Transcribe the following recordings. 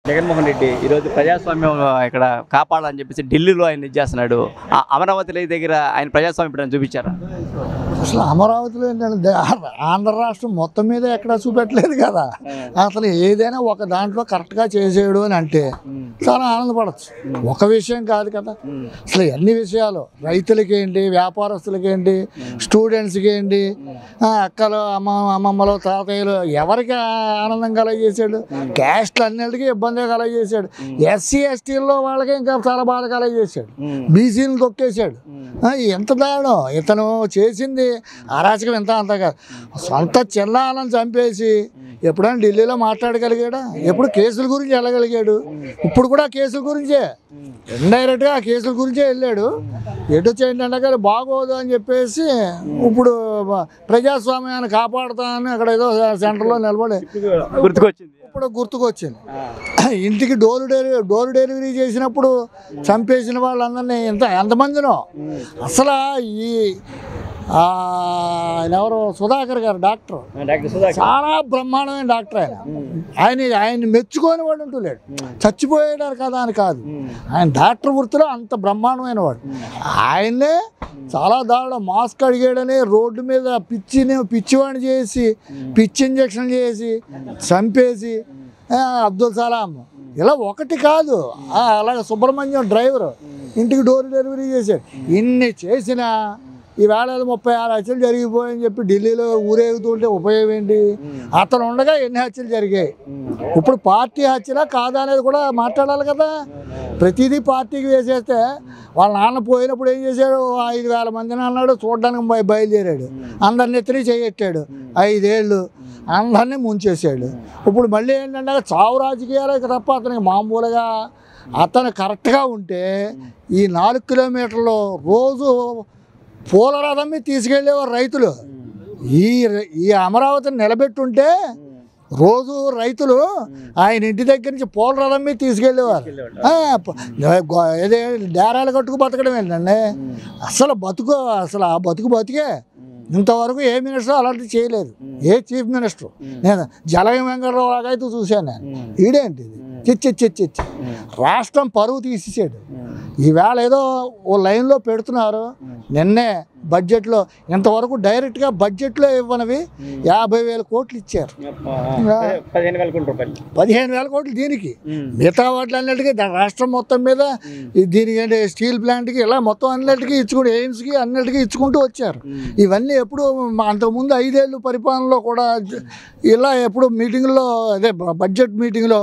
జగన్మోహన్ రెడ్డి ఈరోజు ప్రజాస్వామ్యం ఇక్కడ కాపాడాలని చెప్పేసి ఢిల్లీలో ఆయన చేస్తున్నాడు. అమరావతి దగ్గర ఆయన ప్రజాస్వామ్యం ఇప్పుడు చూపించారా? అసలు అమరావతిలో ఏంటంటే ఆంధ్ర రాష్ట్రం మొత్తం మీద ఎక్కడా చూపెట్టలేదు కదా. అసలు ఏదైనా ఒక దాంట్లో కరెక్ట్గా చేసేయడు అని అంటే చాలా ఆనందపడచ్చు. ఒక విషయం కాదు కదా, అసలు అన్ని విషయాలు రైతులకి ఏంటి, వ్యాపారస్తులకి ఏంటి, స్టూడెంట్స్కి ఏంటి, అక్కలు అమ్మమ్మలు తాతయ్యలు ఎవరికి ఆనందం కలగజేసాడు. క్యాస్ట్లు అన్నిటికీ ఇబ్బంది కలగజేసాడు. ఎస్సీ ఎస్టీల్లో వాళ్ళకి ఇంకా చాలా బాధ కలగజేసాడు. బీసీలు తొక్కేశాడు. ఎంత దారుణం ఇతను చేసింది. అరాచకం ఎంత అంత కాదు. సొంత చిన్నాలను చంపేసి ఎప్పుడైనా ఢిల్లీలో మాట్లాడగలిగాడా? ఎప్పుడు కేసుల గురించి వెళ్ళగలిగాడు. ఇప్పుడు కూడా కేసుల గురించే, ఇండైరెక్ట్గా ఆ కేసుల గురించే వెళ్ళాడు. ఎటు చేయండి కానీ బాగోదు అని చెప్పేసి ఇప్పుడు ప్రజాస్వామ్యాన్ని కాపాడుతానని అక్కడ ఏదో సెంటర్లో నిలబడి గుర్తుకొచ్చింది. ఇంటికి డోర్ డెలివరీ చేసినప్పుడు చంపేసిన వాళ్ళందరినీ ఎంతమందినో. అసలు ఈ ఎవరు సుధాకర్ గారు డాక్టర్, చాలా బ్రహ్మాండమైన డాక్టర్. ఆయన మెచ్చుకొని వాడు అంటూ లేడు. చచ్చిపోయాడు కదా అని కాదు, ఆయన డాక్టర్ వృత్తిలో అంత బ్రహ్మాండమైన వాడు. ఆయన్నే చాలా దారుణం మాస్క్ అడిగాడని రోడ్డు మీద పిచ్చివాడిని చేసి పిచ్చి ఇంజక్షన్ చేసి చంపేసి అబ్దుల్ సలాం ఇలా ఒకటి కాదు. అలాగే సుబ్రహ్మణ్యం డ్రైవరు ఇంటికి డోర్ డెలివరీ చేశాడు. ఇన్ని చేసినా ఈవేళ 36 హత్యలు జరిగిపోయని చెప్పి ఢిల్లీలో ఊరేగుతుంటే ఉపయోగం ఏంటి? అతను ఉండగా ఎన్ని హత్యలు జరిగాయి? ఇప్పుడు పార్టీ హత్యలా కాదా అనేది కూడా మాట్లాడాలి కదా. ప్రతిదీ పార్టీకి వేసేస్తే వాళ్ళ నాన్న పోయినప్పుడు ఏం చేశాడు? 5,000 మందిని అన్నాడు, చూడడానికి బయలుదేరాడు, అందరిని ఎత్తిని చేయెట్టాడు. 5 ఏళ్ళు అందరినీ ముంచేశాడు. ఇప్పుడు మళ్ళీ ఏంటంటే చావు రాజకీయాలకు తప్ప అతనికి మామూలుగా అతను కరెక్ట్గా ఉంటే ఈ 4 కిలోమీటర్లు రోజు పూల రథం మీద తీసుకెళ్ళేవారు రైతులు. ఈ అమరావతిని నిలబెట్టుంటే రోజు రైతులు ఆయన ఇంటి దగ్గర నుంచి పూల రథం మీద తీసుకెళ్ళేవారు. డేరాలు కట్టుకు బతకడం ఏంటండి అసలు ఆ బతుకు బతికే. ఇంతవరకు ఏ మినిస్టర్ అలాంటివి చేయలేదు. ఏ చీఫ్ మినిస్టర్. నేను జలగం వెంకటరావు లాగా అయితే చూశాను నేను. ఈడేంటిది చిచ్చి రాష్ట్రం పరువు తీసేసాడు. ఈవేళ ఏదో ఓ లైన్లో పెడుతున్నారు. నిన్నే బడ్జెట్లో ఇంతవరకు డైరెక్ట్గా బడ్జెట్లో ఇవ్వనివి 50,000 కోట్లు ఇచ్చారు. 15,000 కోట్లు దీనికి. మిగతా వాటి అన్నిటికీ రాష్ట్రం మొత్తం మీద దీనికి అంటే స్టీల్ ప్లాంట్కి ఇలా మొత్తం అన్నిటికీ ఇచ్చుకుంటూ ఎయిమ్స్కి అన్నిటికీ ఇచ్చుకుంటూ వచ్చారు. ఇవన్నీ ఎప్పుడు అంతకుముందు 5 ఏళ్ళు పరిపాలనలో కూడా ఇలా ఎప్పుడు మీటింగ్లో అదే బడ్జెట్ మీటింగ్లో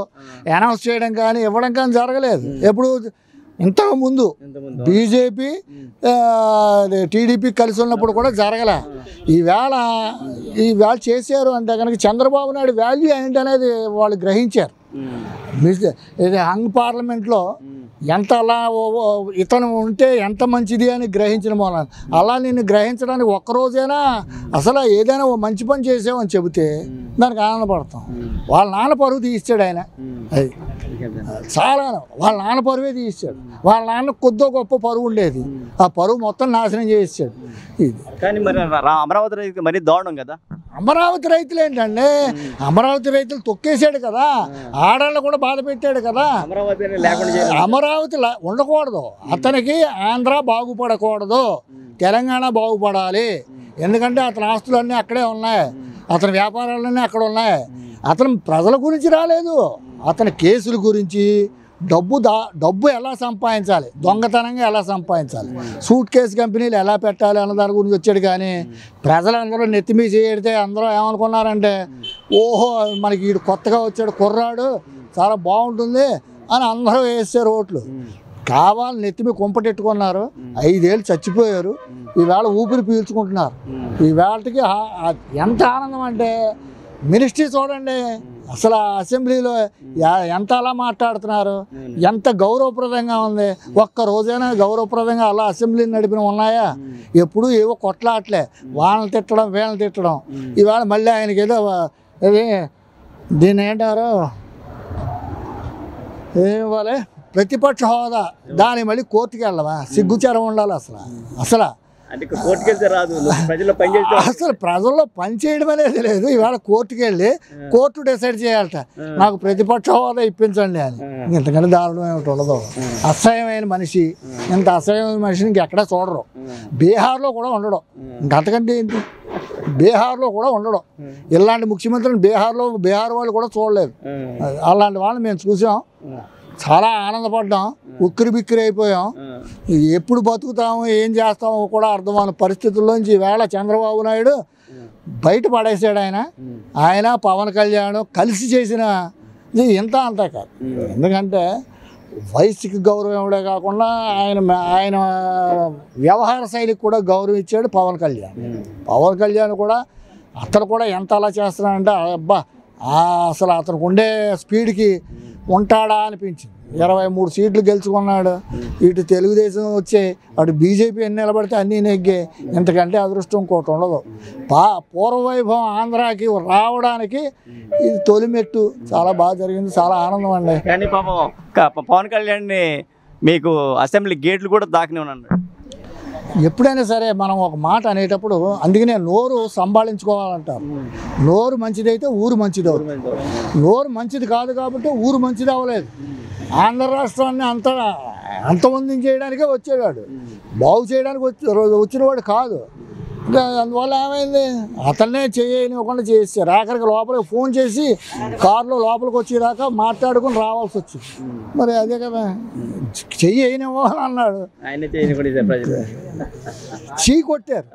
అనౌన్స్ చేయడం కానీ ఇవ్వడం కానీ జరగలేదు. ఎప్పుడు ఇంతకుముందు బీజేపీ టీడీపీ కలిసి ఉన్నప్పుడు కూడా జరగలే. ఈవేళ చేశారు అంటే కనుక చంద్రబాబు నాయుడు వాల్యూ ఏంటనేది వాళ్ళు గ్రహించారు. ఇది హంగ్ పార్లమెంట్లో ఎంత అలా ఇతను ఉంటే ఎంత మంచిది అని గ్రహించిన మూలన అలా నేను గ్రహించడానికి ఒక్కరోజైనా అసలు ఏదైనా ఓ మంచి పని చేసామని చెబితే దానికి ఆనందపడతాం. వాళ్ళ నాన్న పరువు తీయిస్తాడు ఆయన. అది చాలా వాళ్ళ నాన్న పరువే తీయిస్తాడు. వాళ్ళ నాన్న కొద్దో గొప్ప పరువు ఉండేది, ఆ పరువు మొత్తం నాశనం చేయిస్తాడు. ఇది కానీ మరి అమరావతి రైతు మరీ దారుణం కదా. అమరావతి రైతులు ఏంటంటే అమరావతి రైతులు తొక్కేసాడు కదా, ఆడళ్ళు కూడా బాధ పెట్టాడు కదా. అమరావతి ఉండకూడదు. అతనికి ఆంధ్ర బాగుపడకూడదు, తెలంగాణ బాగుపడాలి. ఎందుకంటే అతని ఆస్తులన్నీ అక్కడే ఉన్నాయి, అతని వ్యాపారాలన్నీ అక్కడ ఉన్నాయి. అతను ప్రజల గురించి రాలేదు, అతని కేసుల గురించి, డబ్బు ఎలా సంపాదించాలి, దొంగతనంగా ఎలా సంపాదించాలి, సూట్ కేసు కంపెనీలు ఎలా పెట్టాలి అన్న దాని గురించి వచ్చాడు. కానీ ప్రజలందరూ నెత్తిమీ చేయడితే అందరూ ఏమనుకున్నారంటే ఓహో మనకి వీడు కొత్తగా వచ్చాడు కుర్రాడు చాలా బాగుంటుంది అని అందరూ వేసారు ఓట్లు. కావాలి నెత్తిమీ కుంపటెట్టుకున్నారు. 5 ఏళ్ళు చచ్చిపోయారు. ఈవేళ ఊపిరి పీల్చుకుంటున్నారు. ఈవేళకి ఎంత ఆనందం అంటే మినిస్ట్రీ చూడండి, అసలు అసెంబ్లీలో ఎంత అలా మాట్లాడుతున్నారు, ఎంత గౌరవప్రదంగా ఉంది. ఒక్క రోజైనా గౌరవప్రదంగా అలా అసెంబ్లీని నడిపిన ఉన్నాయా? ఎప్పుడు ఏవో కొట్లాట్లే, వాళ్ళని తిట్టడం వీళ్ళని తిట్టడం. ఇవాళ మళ్ళీ ఆయనకి ఏదో దీన్ని ఏంటారు ఏమివ్వాలి ప్రతిపక్ష హోదా, దాని మళ్ళీ కోర్టుకి వెళ్ళవా? సిగ్గుచారం ఉండాలి అసలు. అంటే కోర్టుకి వెళ్తే రాదు, ప్రజల్లో పనిచేస్తే అసలు ప్రజల్లో పని చేయడం అనేది లేదు. ఇవాళ కోర్టుకి వెళ్ళి కోర్టు డిసైడ్ చేయాలట నాకు ప్రతిపక్ష హోదా ఇప్పించండి అని. ఇంతకంటే దారుణం ఏమిటి ఉండదు. అసహ్యమైన మనిషి, ఇంత అసహ్యమైన మనిషిని ఇంకెక్కడా చూడరు. బీహార్లో కూడా ఉండడం, ఇంకంతకంటే ఏంటి, బీహార్లో కూడా ఉండడం. ఇలాంటి ముఖ్యమంత్రిని బీహార్ వాళ్ళు కూడా చూడలేదు. అలాంటి వాళ్ళని మేము చూసాం, చాలా ఆనందపడ్డాం, ఉక్కిరి బిక్కిరి అయిపోయాం. ఎప్పుడు బతుకుతామో ఏం చేస్తామో కూడా అర్థమైన పరిస్థితుల్లోంచి ఈవేళ చంద్రబాబు నాయుడు బయట పడేసాడు. ఆయన పవన్ కళ్యాణ్ కలిసి చేసిన ఇంత అంతా కాదు. ఎందుకంటే వయసుకి గౌరవం ఇవ్వడే కాకుండా ఆయన వ్యవహార శైలికి కూడా గౌరవం ఇచ్చాడు పవన్ కళ్యాణ్. పవన్ కళ్యాణ్ కూడా అతను కూడా ఎంత అలా చేస్తున్నాడంటే అబ్బా అసలు అతనికి ఉండే స్పీడ్కి ఉంటాడా అనిపించింది. 23 సీట్లు గెలుచుకున్నాడు. ఇటు తెలుగుదేశం వచ్చే, అటు బీజేపీ ఎన్ని నిలబడితే అన్నీ నెగ్గే. ఇంతకంటే అదృష్టం ఇంకోటి ఉండదు. పూర్వవైభవం ఆంధ్రాకి రావడానికి ఇది తొలిమెట్టు. చాలా బాగా జరిగింది, చాలా ఆనందం అండి. కానీ పాపం పవన్ కళ్యాణ్ని మీకు అసెంబ్లీ గేట్లు కూడా దాకినే ఉన్నాడు. ఎప్పుడైనా సరే మనం ఒక మాట అనేటప్పుడు అందుకనే నోరు సంభాళించుకోవాలంటారు. నోరు మంచిదైతే ఊరు మంచిది అవుతుంది. నోరు మంచిది కాదు కాబట్టి ఊరు మంచిది అవ్వలేదు. ఆంధ్ర రాష్ట్రాన్ని అంతమందిని చేయడానికే వచ్చేవాడు, బాగు చేయడానికి వచ్చినవాడు కాదు. ఇంకా అందువల్ల ఏమైంది, అతన్నే చేయనివ్వకుండా చేసారు. ఆఖరికి లోపలికి ఫోన్ చేసి కారులో లోపలికి వచ్చేదాకా మాట్లాడుకుని రావాల్సి వచ్చింది. మరి అదే కదా, చెయ్యి వేయనివ్వాలని అన్నాడు, చీ కొట్టారు.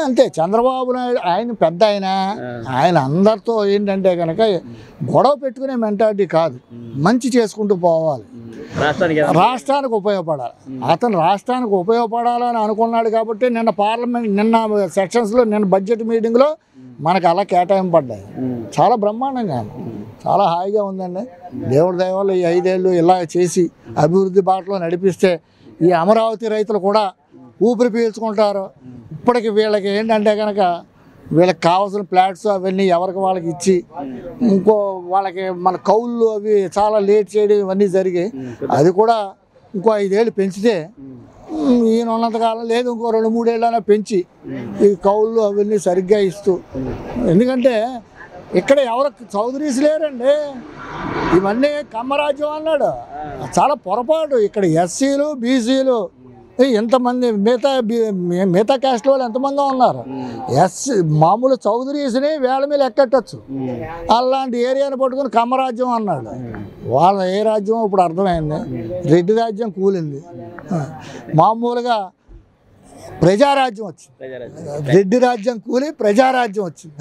అంతే. చంద్రబాబు నాయుడు ఆయన పెద్ద ఆయన అందరితో ఏంటంటే కనుక గొడవ పెట్టుకునే మెంటాలిటీ కాదు, మంచి చేసుకుంటూ పోవాలి, రాష్ట్రానికి ఉపయోగపడాలి. అతను రాష్ట్రానికి ఉపయోగపడాలని అనుకున్నాడు కాబట్టి నిన్న సెక్షన్స్లో బడ్జెట్ మీటింగ్లో మనకు అలా కేటాయింపడ్డాయి. చాలా బ్రహ్మాండంగా, చాలా హాయిగా ఉందండి. దేవుడి దయ వల్ల ఈ 5 ఏళ్ళు ఇలా చేసి అభివృద్ధి బాటలో నడిపిస్తే ఈ అమరావతి రైతులు కూడా ఊపిరి పీల్చుకుంటారు. ఇప్పటికి వీళ్ళకి ఏంటంటే కనుక వీళ్ళకి కావాల్సిన ఫ్లాట్స్ అవన్నీ ఎవరికి వాళ్ళకి ఇచ్చి, ఇంకో వాళ్ళకి మన కౌళ్ళు అవి చాలా లేట్ చేయడం ఇవన్నీ జరిగాయి. అది కూడా ఇంకో 5 ఏళ్ళు పెంచితే ఈయన ఉన్నంతకాలం లేదు, ఇంకో 2-3 ఏళ్ళైనా పెంచి ఈ కౌళ్ళు అవన్నీ సరిగ్గా ఇస్తూ. ఎందుకంటే ఇక్కడ ఎవరు చౌదరీస్ లేరండి, ఇవన్నీ కమ్మరాజ్యం అన్నాడు. చాలా పొరపాటు. ఇక్కడ ఎస్సీలు బీసీలు ఎంతమంది, మిగతా క్యాస్ట్ వాళ్ళు ఎంతమంది ఉన్నారు. మామూలు చౌదరీస్ని వేళ మీద ఎక్కట్టచ్చు. అలాంటి ఏరియాని పట్టుకుని కమ్మరాజ్యం అన్నాడు. వాళ్ళ ఏ రాజ్యం ఇప్పుడు అర్థమైంది, రెడ్డి రాజ్యం కూలింది. మామూలుగా ప్రజారాజ్యం వచ్చింది, రెడ్డి రాజ్యం కూలి ప్రజారాజ్యం వచ్చింది.